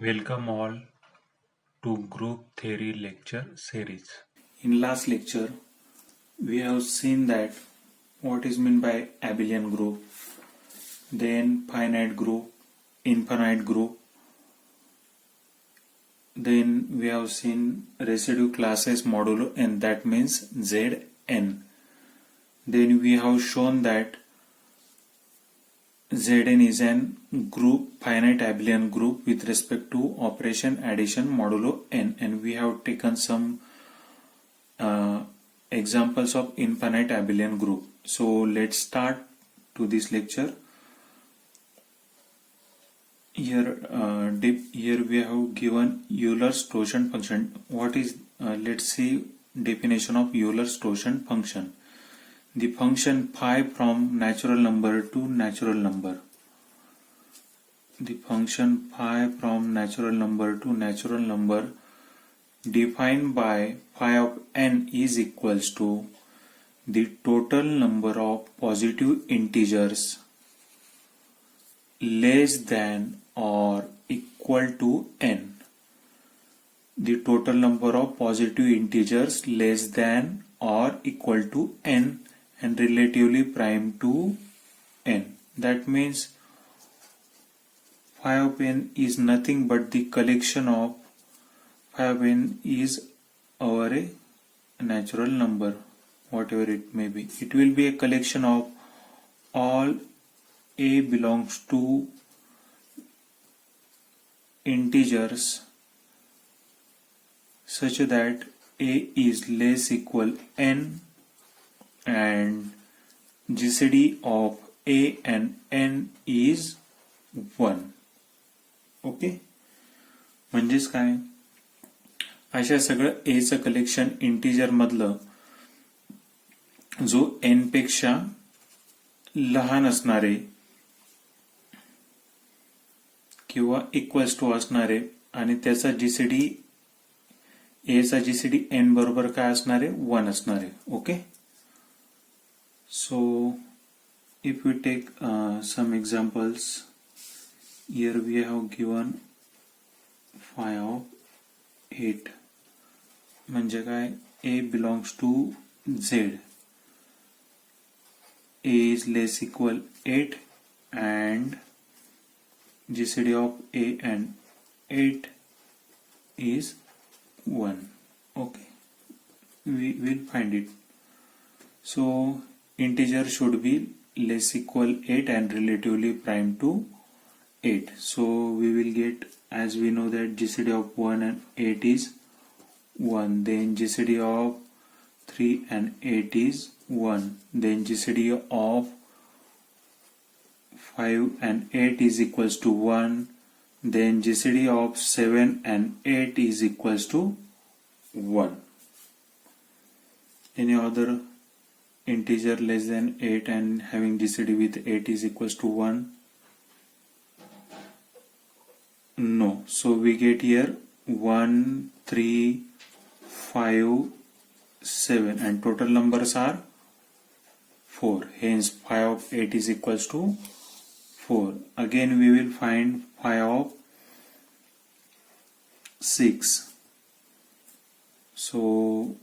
Welcome all to Group Theory lecture series. In last lecture, we have seen that what is meant by abelian group, then finite group, infinite group, then we have seen residue classes modulo n, that means Zn. Then we have shown that Zn is an group, finite abelian group with respect to operation addition modulo n, and we have taken some examples of infinite abelian group. So let's start to this lecture. Here we have given Euler's torsion function. What is let's see definition of Euler's torsion function. The function phi from natural number to natural number. The function phi from natural number to natural number defined by phi of n is equals to the total number of positive integers less than or equal to n. The total number of positive integers less than or equal to n and relatively prime to n. That means phi of n is nothing but the collection of phi of n is our a natural number, whatever it may be. It will be a collection of all a belongs to integers such that a is less equal n and GCD of a and n is 1. Okay, म्हणजेच काय, अशा सगळं a चं collection integer मधलं जो n पेक्षा लहान असणारे किंवा इक्वल्स टू असणारे आणि त्याचा जीसीडी a चा जीसीडी n बरोबर काय असणारे 1 असणारे. Okay, so if we take some examples, here we have given phi of 8. म्हणजे काय, a belongs to z, a is less equal 8 and GCD of a and 8 is 1. Okay, we will find it. So integer should be less equal 8 and relatively prime to 8. So we will get, as we know that GCD of 1 and 8 is 1, then GCD of 3 and 8 is 1, then GCD of 5 and 8 is equals to 1, then GCD of 7 and 8 is equals to 1. Any other integer less than 8 and having GCD with 8 is equals to 1? No. So we get here 1, 3, 5, 7 and total numbers are 4. Hence phi of 8 is equals to 4. Again we will find phi of 6. So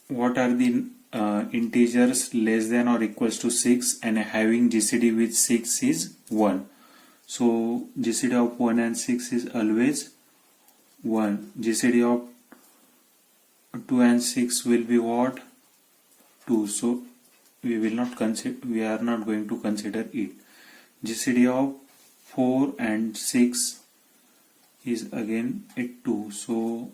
what are the integers less than or equals to 6 and having GCD with 6 is 1. So GCD of 1 and 6 is always 1. GCD of 2 and 6 will be what? 2. So we will not consider, we are not going to consider it. GCD of 4 and 6 is again a 2. So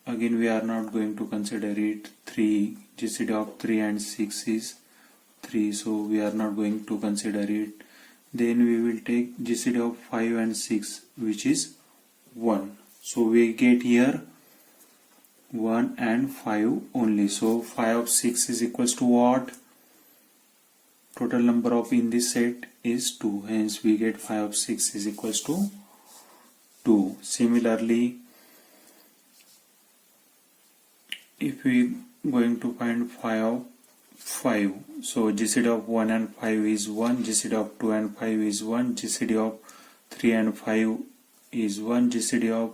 again we are not going to consider it. 3. GCD of 3 and 6 is 3. So we are not going to consider it. Then we will take GCD of 5 and 6, which is 1. So we get here 1 and 5 only. So phi of 6 is equals to what? Total number of in this set is 2. Hence we get phi of 6 is equals to 2. Similarly, if we going to find phi of 5, so GCD of 1 and 5 is 1, GCD of 2 and 5 is 1, GCD of 3 and 5 is 1, GCD of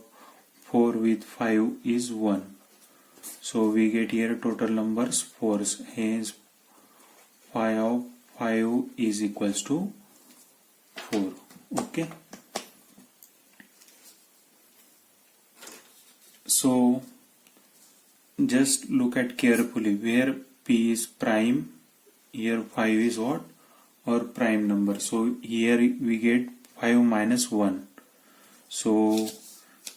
4 with 5 is 1. So we get here total numbers 4, hence phi of 5 is equals to 4. Okay. So just look at carefully where p is prime, here 5 is what? Our prime number. So here we get 5 minus 1. So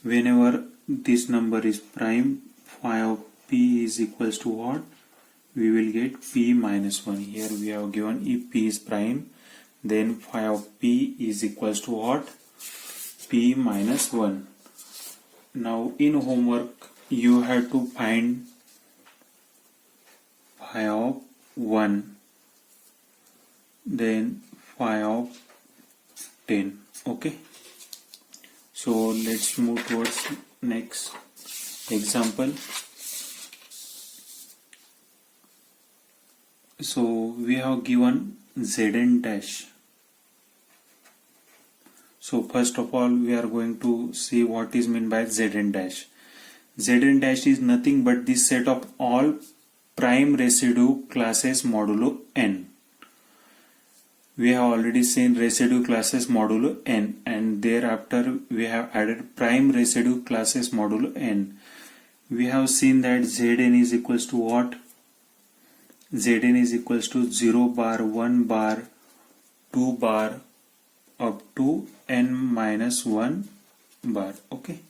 whenever this number is prime, phi of p is equals to what? We will get p minus 1. Here we have given if p is prime, then phi of p is equals to what? P minus 1. Now in homework you have to find phi of 1, then phi of 10. Okay. So let's move towards next example. So we have given Zn dash. So first of all we are going to see what is meant by Zn dash. Zn dash is nothing but the set of all prime residue classes modulo n. We have already seen residue classes modulo n, and thereafter we have added prime residue classes modulo n. We have seen that Zn is equals to what? Zn is equals to 0 bar, 1 bar, 2 bar up to n minus 1 bar. Okay.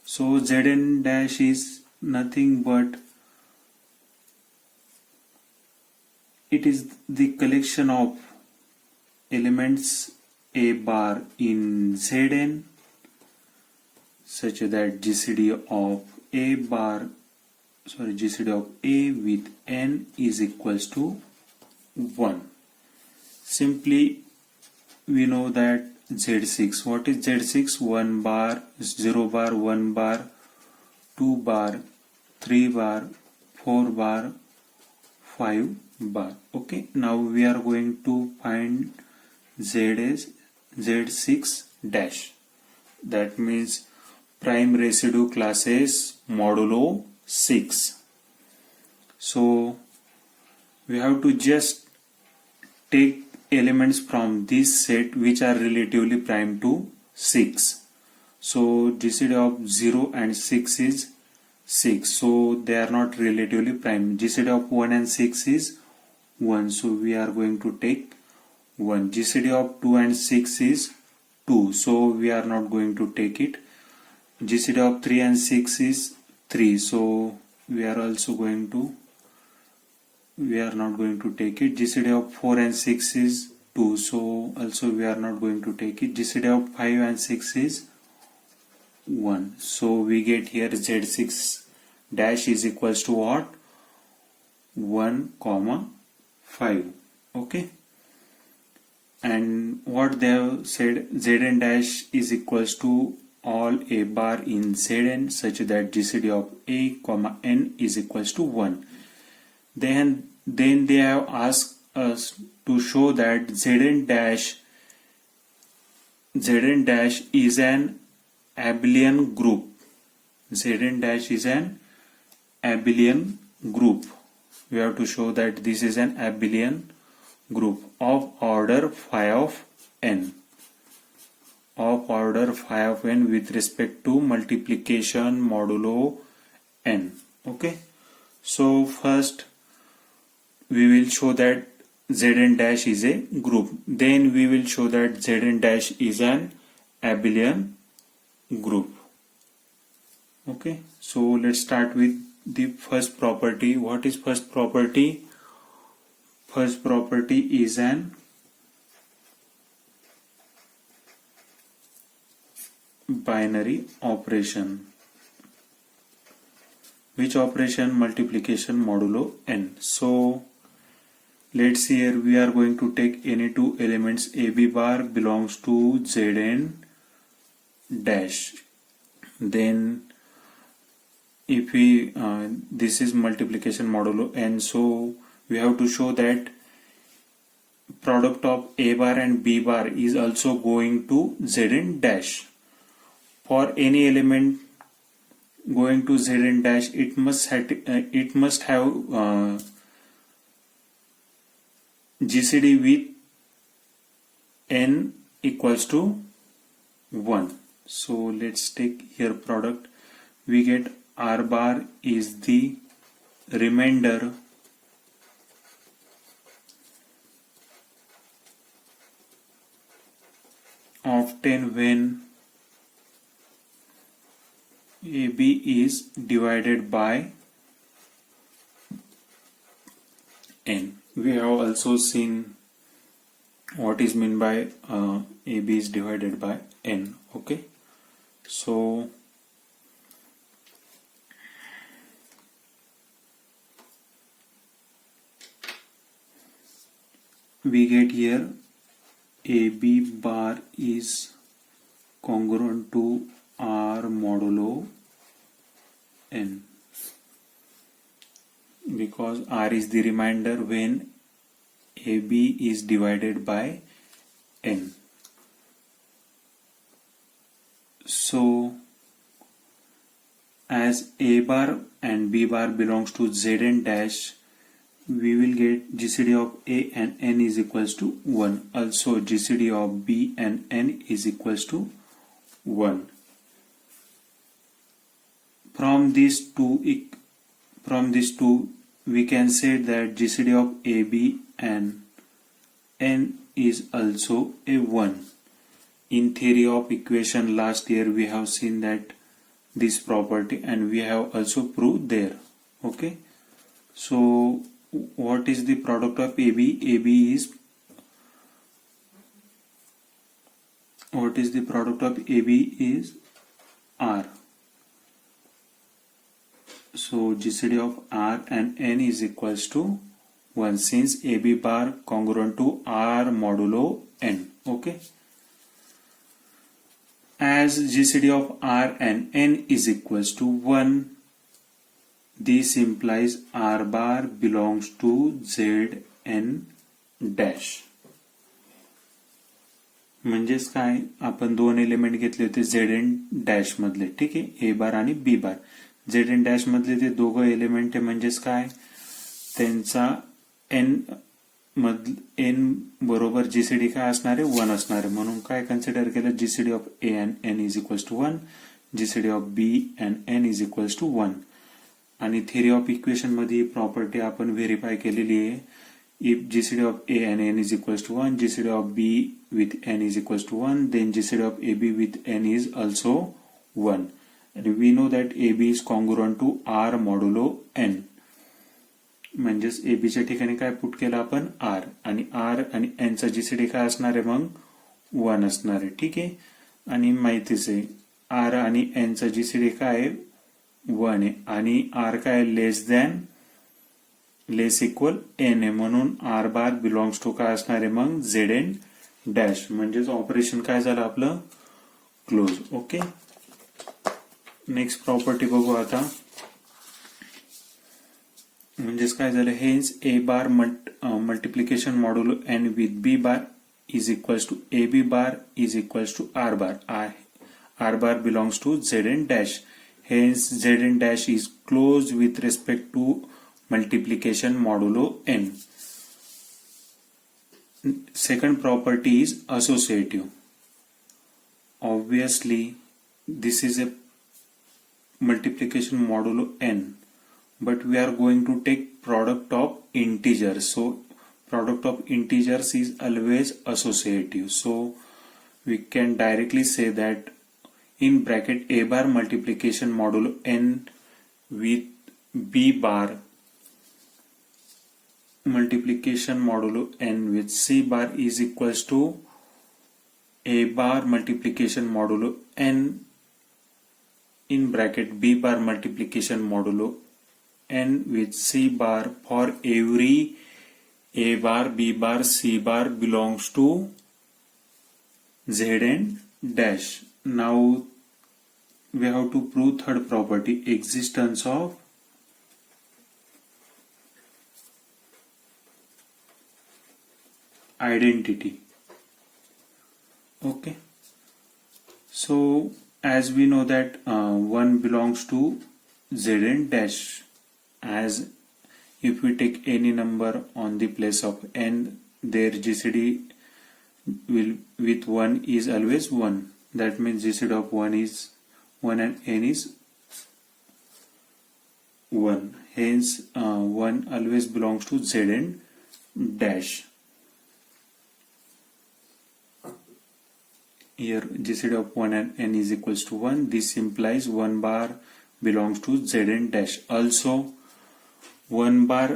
So Zn dash is nothing but it is the collection of elements a bar in Zn such that GCD of a with n is equals to 1. Simply we know that Z6. What is Z6? 1 bar, 0 bar, 1 bar, 2 bar, 3 bar, 4 bar, 5 bar. Okay. Now we are going to find Z6 dash. That means prime residue classes modulo 6. So we have to just take elements from this set which are relatively prime to 6. So GCD of 0 and 6 is 6. So they are not relatively prime. GCD of 1 and 6 is 1. So we are going to take 1. GCD of 2 and 6 is 2. So we are not going to take it. GCD of 3 and 6 is 3. So we are not going to take it. GCD of 4 and 6 is 2. So also we are not going to take it. GCD of 5 and 6 is 1. So we get here Z6 dash is equals to what? 1 comma 5. Okay. And what they have said, Zn dash is equals to all a bar in Zn such that GCD of a comma n is equals to 1. Then they have asked us to show that Zn dash is an abelian group. Zn dash is an abelian group. We have to show that this is an abelian group of order phi of n. Of order phi of n with respect to multiplication modulo n. Okay. So first we will show that Zn dash is a group. Then we will show that Zn dash is an abelian group. Okay. So let's start with the first property. What is first property? First property is an binary operation. Which operation? Multiplication modulo n. So let's see here we are going to take any two elements. AB bar belongs to Zn dash. Then if we this is multiplication modulo n, so we have to show that product of A bar and B bar is also going to Zn dash. for any element going to Zn dash, it must have GCD with n equals to 1. So let's take here product. We get R bar is the remainder of 10 when AB is divided by n. We have also seen what is meant by AB is divided by n. Okay, so we get here AB bar is congruent to R modulo n, because R is the remainder when AB is divided by n. So as A bar and B bar belongs to Zn dash, we will get GCD of A and n is equals to 1. Also GCD of B and n is equals to 1. From these two we can say that GCD of AB and n is also a 1. In theory of equation last year we have seen that this property, and we have also proved there. Okay, so what is the product of AB? What is the product of AB is R. So GCD of R and n is equals to 1, since AB bar congruent to R modulo n. Okay, as GCD of R and n is equals to 1, this implies R bar belongs to Zn dash. म्हणजेच काय, आपण दोन element घेतले होते Zn dash मधले, ठीक आहे, ए बार आणि बी बार. Zn डॅश मधले ते दोघं एलिमेंट आहे, म्हणजेच काय, त्यांचा n बरोबर जीसीडी काय असणार आहे, 1 असणार आहे. म्हणून काय कन्सिडर केलं, GCD of a and n is equals to 1, GCD of b and n is equals to 1. आणि थिअरी ऑफ इक्वेशन मध्ये प्रॉपर्टी आपण व्हेरीफाय केलेली आहे. If GCD of a and n is equals to 1, GCD of b with n is equals to 1, then GCD of AB with n is also 1. And we know that AB is congruent to R modulo n. म्हणजेच AB च्या ठिकाणी काय put केलं आपण, R, आणि R आणि n चा GCD काय असणार आहे, मग 1 असणार आहे. ठीक आहे, आणि माहितीच आहे R आणि n चा GCD काय आहे, 1 आहे, आणि R काय लेस इक्वल n आहे, म्हणून R बार बिलॉंग्स टू काय असणार आहे, मग Zn डॅश. म्हणजेच ऑपरेशन काय झालं आपलं, क्लोज. ओके, नेक्स्ट प्रॉपर्टी बघू आता. म्हणजेच काय झालं, hence a bar multiplication modulo n with b bar is equals to a b bar is equals to r bar. R bar belongs to Zn dash. Hence Zn dash is close with respect to multiplication modulo n. Second property is associative. Obviously, this is a multiplication modulo n, but we are going to take product of integers. So, product of integers is always associative. So, we can directly say that in bracket a bar multiplication modulo n with b bar multiplication modulo n with c bar is equals to a bar multiplication modulo n in bracket b bar multiplication modulo n with c bar for every a bar, b bar, c bar belongs to Zn dash. Now we have to prove third property, existence of identity. Okay, so as we know that 1 belongs to Zn dash, as if we take any number on the place of n, their GCD will with 1 is always 1. That means GCD of 1 is 1 and n is 1. Hence 1 always belongs to Zn dash. Here GCD of 1 and n is equals to 1. This implies 1 bar belongs to Zn dash. Also 1 bar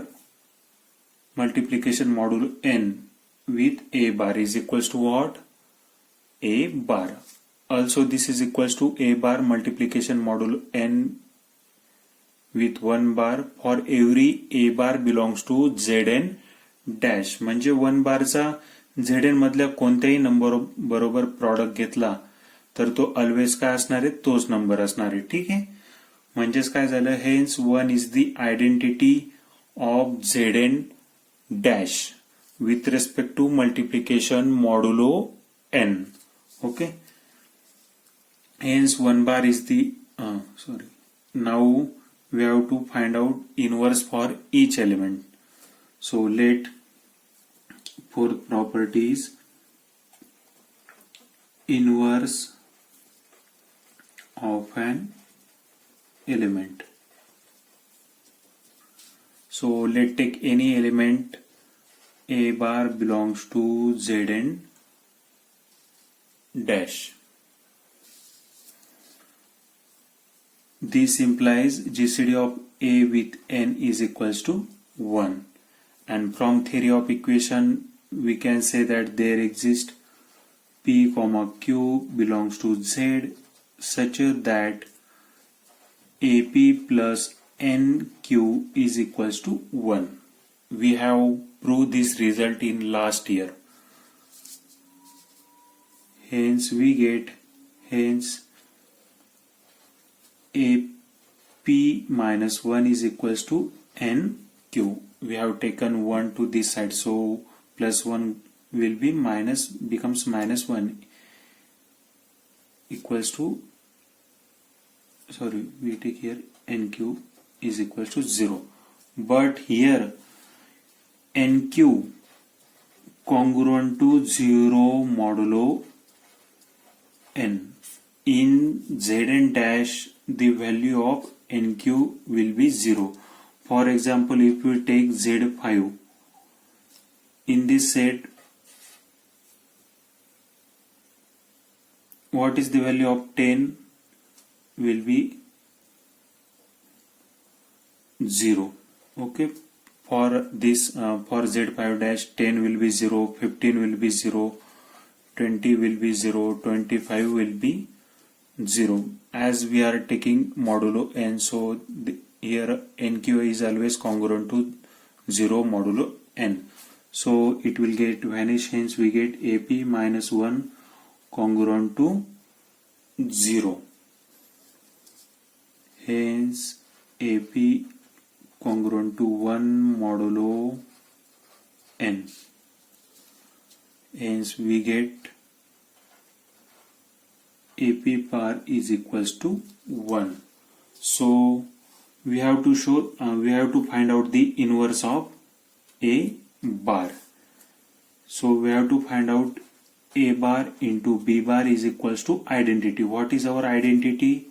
multiplication modulo n with a bar is equals to what? A bar. Also this is equals to a bar multiplication modulo n with 1 bar for every a bar belongs to Zn dash. म्हणजे 1 बारचा Zn मधल्या कोणत्याही number बरोबर product घेतला तर तो always काय असणार आहे? तोच नंबर असणार आहे. ठीक आहे. म्हणजेच काय झालं? Hence 1 is the identity of Zn dash with respect to multiplication modulo n. Okay. Hence 1 bar is the now we have to find out inverse for each element. So let fourth property is inverse of an element. So let's take any element. A bar belongs to Zn dash. This implies GCD of A with n is equals to 1. And from theory of equation we can say that there exists P comma Q belongs to Z such that AP plus NQ is equals to 1. We have proved this result in last year. Hence we get AP minus 1 is equals to NQ. We have taken 1 to this side, so plus 1 will be becomes minus 1 equals to, we take here NQ is equals to 0. But here NQ congruent to 0 modulo n. In Zn dash the value of NQ will be 0. For example, if we take Z5 in this set, what is the value of 10? Will be 0. Okay. For this for Z5 dash 10 will be 0, 15 will be 0, 20 will be 0, 25 will be 0. As we are taking modulo n, so here NQ is always congruent to 0 modulo n. So it will get vanish, hence we get AP minus 1 congruent to 0. Hence AP congruent to 1 modulo n. Hence we get AP bar is equals to 1. So we have to find out the inverse of A bar. So we have to find out A bar into B bar is equals to identity. What is our identity?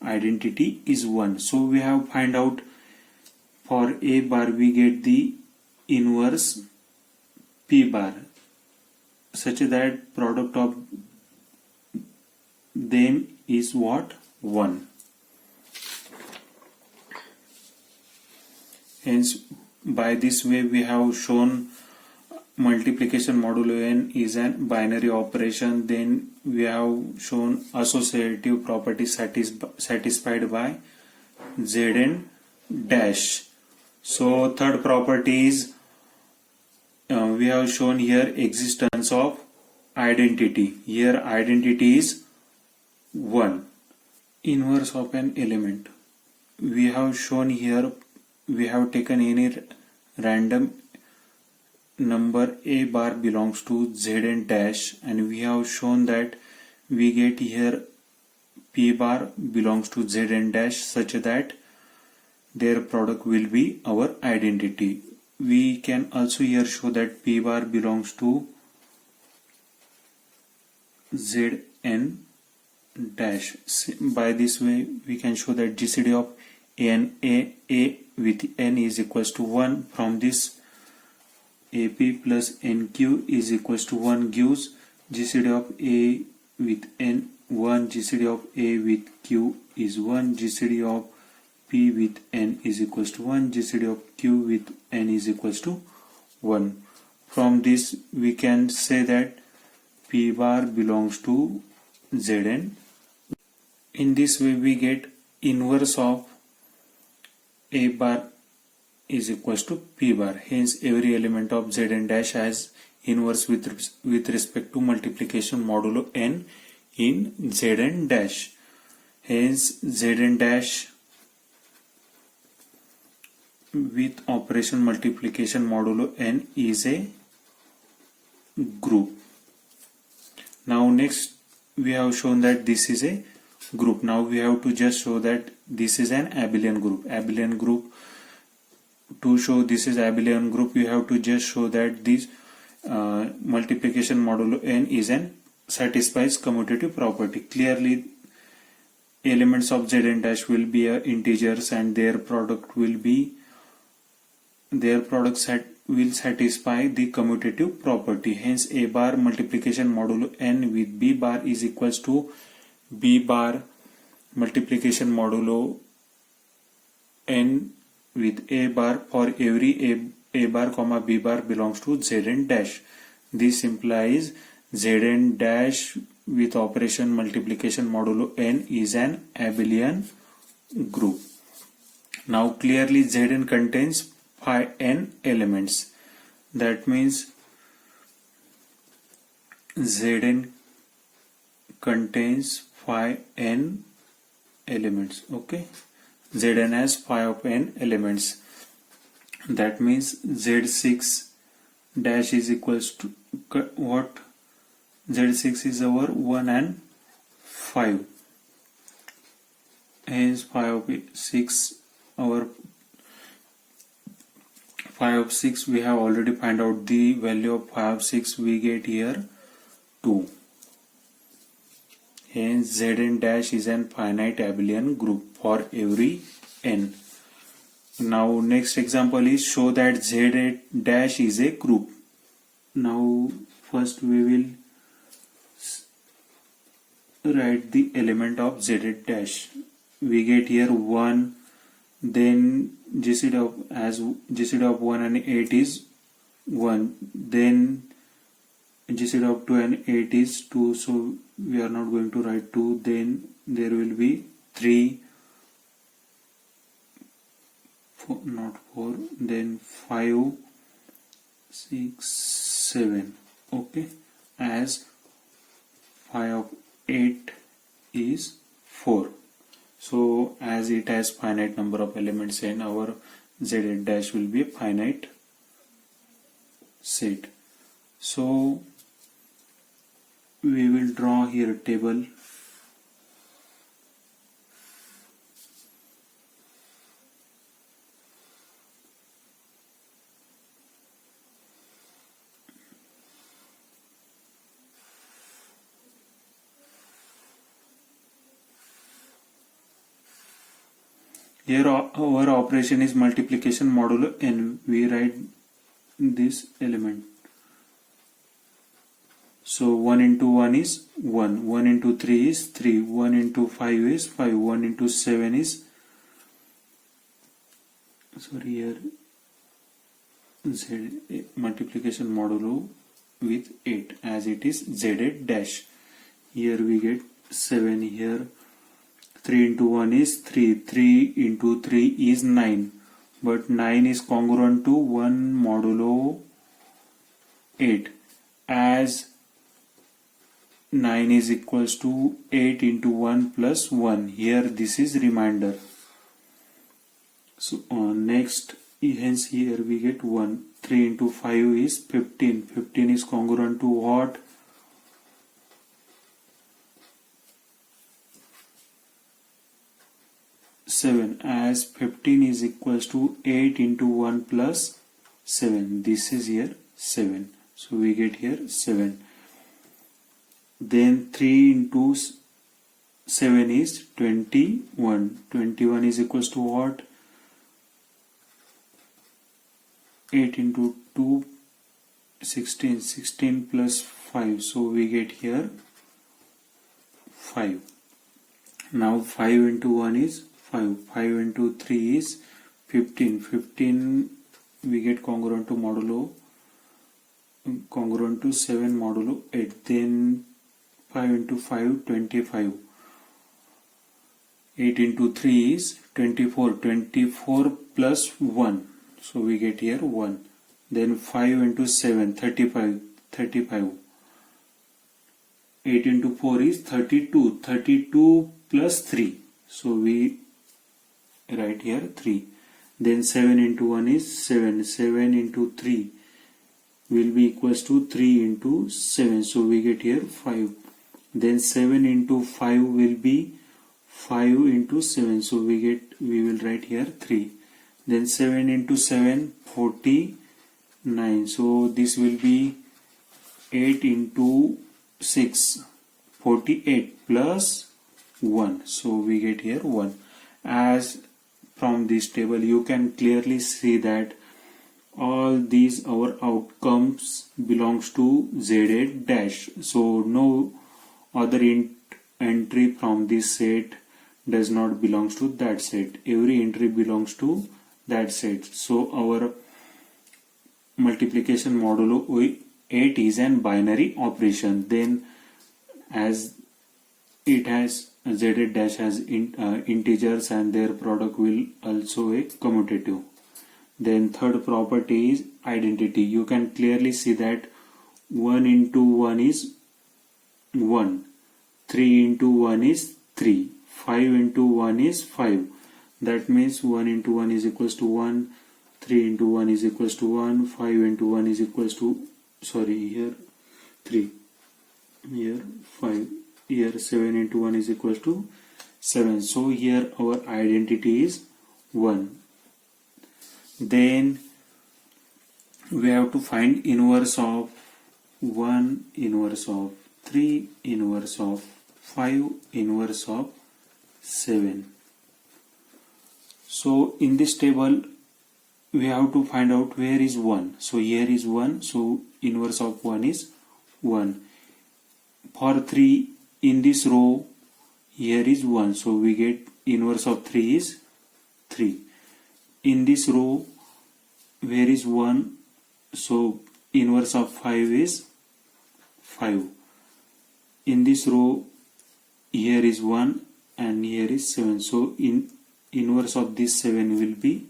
Identity is 1. So we have find out for A bar we get the inverse P bar such that product of them is what? 1. Hence by this way we have shown multiplication modulo n is an binary operation. Then we have shown associative property satisfied by Zn dash. So third property is we have shown here existence of identity. Here identity is 1. Inverse of an element. We have shown here, we have taken any random number A bar belongs to Zn dash, and we have shown that we get here P bar belongs to Zn dash such that their product will be our identity. We can also here show that P bar belongs to Zn dash. By this way we can show that GCD of A and A with N is equals to 1. From this AP plus NQ is equals to 1 gives GCD of A with N 1, GCD of A with Q is 1, GCD of P with N is equals to 1, GCD of Q with N is equals to 1. From this we can say that P bar belongs to Zn. In this way we get inverse of A bar is equals to P bar. Hence every element of Zn dash has inverse with respect to multiplication modulo n in Zn dash. Hence Zn dash with operation multiplication modulo n is a group. Now next we have shown that this is a group. Now we have to just show that this is an abelian group. Abelian group, to show this is abelian group, you have to just show that this multiplication modulo n is an satisfies commutative property. Clearly elements of Zn dash will be integers and their product will satisfy the commutative property. Hence A bar multiplication modulo n with B bar is equals to B bar multiplication modulo n with A bar for every A bar comma B bar belongs to Zn dash. This implies Zn dash with operation multiplication modulo n is an abelian group. Now clearly Zn contains phi n elements. That means Zn contains phi n elements. Okay, Zn has phi of n elements. That means Z6 dash is equals to what? Z6 is our 1 and 5. Hence phi of 6, our phi of 6 we have already find out the value of phi of 6, we get here 2. Hence Zn dash is an finite abelian group for every n. Now next example is show that Z dash is a group. Now first we will write the element of Z dash. We get here 1, then GCD of 1 and 8 is 1, then GCD of 2 and 8 is 2, so we are not going to write 2, then there will be 3, 4, not 4, then 5, 6, 7. Okay, as phi of 8 is 4. So as it has finite number of elements and our Z dash will be a finite set. So we will draw here a table. Here our operation is multiplication modulo n. We write this element. So 1 into 1 is 1, 1 into 3 is 3, 1 into 5 is 5, 1 into 7 is, sorry, here Z multiplication modulo with 8 as it is Z dash. Here we get 7, here 3 into 1 is 3, 3 into 3 is 9, but 9 is congruent to 1 modulo 8, as 9 is equals to 8 into 1 plus 1. Here this is remainder. So next, hence here we get 1. 3 into 5 is 15. 15 is congruent to what? 7, as 15 is equals to 8 into 1 plus 7. This is here 7. So we get here 7. Then 3 into 7 is 21. 21 is equals to what? 8 into 2, 16. 16 plus 5. So we get here 5. Now 5 into 1 is 5. 5 into 3 is 15. 15 we get congruent to modulo, congruent to 7 modulo 8. Then 5 into 5, 25. 8 into 3 is 24. 24 plus 1. So we get here 1. Then 5 into 7, 35. 35. 8 into 4 is 32. 32 plus 3. So we write here 3. Then 7 into 1 is 7. 7 into 3 will be equals to 3 into 7. So we get here 5. Then 7 into 5 will be 5 into 7. So we will write here 3. Then 7 into 7, 49. So this will be 8 into 6, 48 plus 1. So we get here 1. As from this table you can clearly see that all these our outcomes belongs to Z8 dash. So no other entry from this set does not belongs to that set. Every entry belongs to that set. So our multiplication modulo 8 is an binary operation. Then as it has Z8 dash has integers and their product will also a commutative. Then third property is identity. You can clearly see that 1 into 1 is 1. 3 into 1 is 3. 5 into 1 is 5. That means 1 into 1 is equals to 1. 3 into 1 is equals to 1. 5 into 1 is equals to, sorry, here 3. Here 5. Here 7 into 1 is equals to 7. So here our identity is 1. Then we have to find inverse of 1, inverse of 3, inverse of 5, inverse of 7. So in this table we have to find out where is 1. So here is 1. So inverse of 1 is 1. For 3 in this row here is 1. So we get inverse of 3 is 3. In this row where is 1? So inverse of 5 is 5. In this row here is 1 and here is 7. So inverse of this 7 will be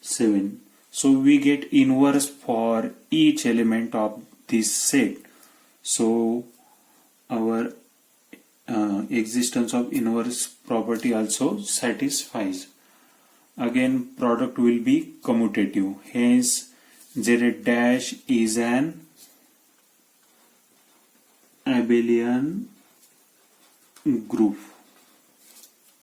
7. So we get inverse for each element of this set. So our existence of inverse property also satisfies. Again, product will be commutative. Hence, Z8 dash is an abelian group.